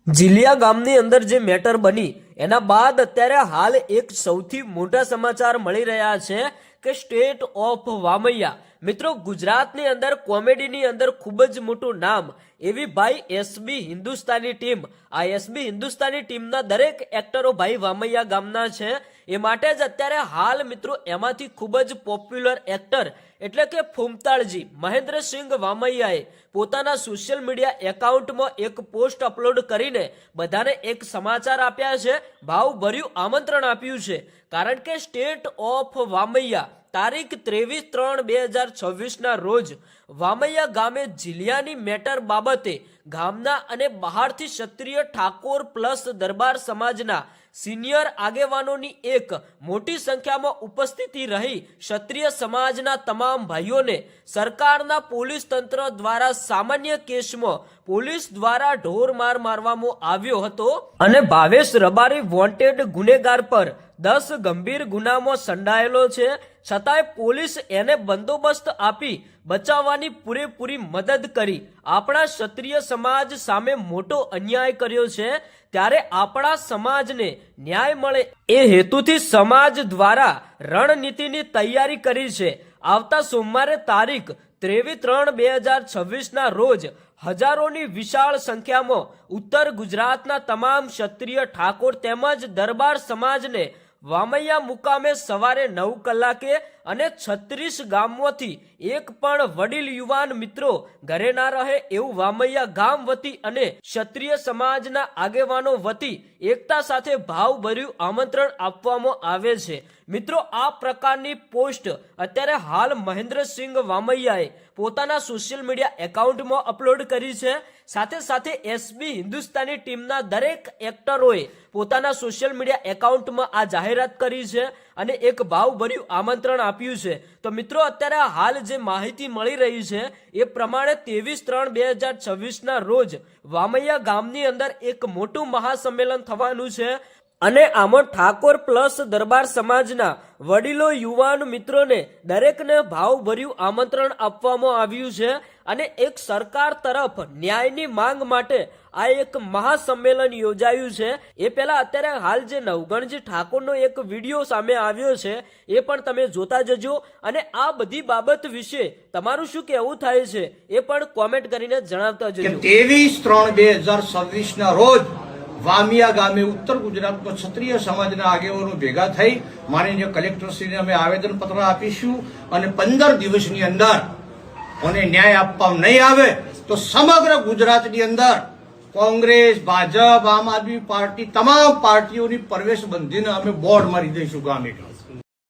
જીલિયા ગામની અંદર જે મેટર બની એના બાદ અત્યારે હાલ એક સૌથી મોટા સમાચાર મળી રહ્યા છે કે સ્ટેટ ઓફ વામૈયા મિત્રો ગુજરાતની અંદર કોમેડીની અંદર ખૂબ જ મોટું નામ એવી ભાઈ એસબી હિન્દુસ્તાની ટીમ આ એસબી હિન્દુસ્તાની ટીમના દરેક એક્ટરો ભાઈ વામૈયા ગામના છે એ માટે જ અત્યારે હાલ મિત્રો એમાંથી ખૂબ જ પોપ્યુલર એક્ટર એટલે કે ફૂમતાળજી મહેન્દ્રસિંહ વામૈયાએ પોતાના સોશિયલ મીડિયા એકાઉન્ટમાં એક પોસ્ટ અપલોડ કરીને બધાને એક સમાચાર આપ્યા છે ભાવભર્યું આમંત્રણ આપ્યું છે કારણ કે સ્ટેટ ઓફ વામૈયા તારીખ 23/3/2026 ના રોજ વામૈયા ગામે જીલિયાની મેટર બાબતે ગામના અને બહારથી ક્ષત્રિય ઠાકોર પ્લસ દરબાર સમાજના સિનિયર આગેવાનોની એક મોટી સંખ્યામાં ઉપસ્થિતિ રહી ક્ષત્રિય સમાજના તમામ ભાઈઓને સરકારના પોલીસ તંત્ર દ્વારા સામાન્ય કેસમાં પોલીસ દ્વારા ઢોરમાર મારવામાં આવ્યો હતો અને ભાવેશ રબારી વોન્ટેડ ગુનેગાર પર 10 ગંભીર ગુનામાં સંડાયેલો છે છતાંય પોલીસ એને બંદોબસ્ત આપી બચાવવાની પૂરેપૂરી મદદ કરી આપણા ક્ષત્રિય સમાજ સામે મોટો અન્યાય કર્યો છે ત્યારે આપણા સમાજને ન્યાય મળે એ હેતુથી સમાજ દ્વારા રણનીતિની તૈયારી કરી છે આવતા સોમવારે તારીખ 23/3/2026 ના રોજ હજારોની વિશાળ સંખ્યામાં ઉત્તર ગુજરાતના તમામ ક્ષત્રિય ઠાકોર તેમજ દરબાર સમાજને વામૈયા મુકામે સવારે 9 કલાકે અને 36 ગામોથી એક પણ વડીલ યુવાન મિત્રો ઘરે ના રહે એવું વામૈયા ગામ વતી અને ક્ષત્રિય સમાજના આગેવાનો વતી એકતા સાથે ભાવભર્યું આમંત્રણ આપવામાં આવે છે મિત્રો આ પ્રકારની પોસ્ટ અત્યારે હાલ મહેન્દ્રસિંહ વામૈયાએ પોતાના સોશિયલ મીડિયા એકાઉન્ટમાં અપલોડ કરી છે સાથે સાથે એસબી હિન્દુસ્તાની ટીમના દરેક એક્ટરોએ પોતાના સોશિયલ મીડિયા એકાઉન્ટમાં આ જાહેરાત કરી છે અને એક ભાવભર્યું આમંત્રણ આપ્યું છે તો મિત્રો અત્યારે હાલ જે માહિતી મળી રહી છે એ પ્રમાણે 23/3/2026 ના રોજ વામૈયા ગામની અંદર એક મોટું મહાસંમેલન થવાનું છે અને આમાં ઠાકોર પ્લસ દરબાર સમાજના વડીલો યુવાન મિત્રોને દરેકને ભાવભર્યું આમંત્રણ આપવામાં આવ્યું છે અને એક સરકાર તરફ ન્યાયની માંગ માટે આ એક મહાસંમેલન યોજાયું છે એ પહેલા અત્યારે હાલ જે નવગણજી ઠાકોરનો એક વિડીયો સામે આવ્યો છે એ પણ તમે જોતા જજો અને આ બધી બાબત વિશે તમારું શું કહેવું થાય છે એ પણ કોમેન્ટ કરીને જણાવતા જજો 23/3/2026 ના રોજ વામિયા ગામે ઉત્તર ગુજરાતમાં ક્ષત્રિય સમાજના આગેવાનો ભેગા થઈ માનનીય કલેક્ટરશ્રીને અમે આવેદનપત્ર આપીશું અને 15 દિવસની અંદર મને ન્યાય આપવામાં નહીં આવે તો સમગ્ર ગુજરાતની અંદર કોંગ્રેસ ભાજપ આમ આદમી પાર્ટી તમામ પાર્ટીઓની પ્રવેશ બંધીને અમે બોર્ડ મારી દઈશું ગામે ગામ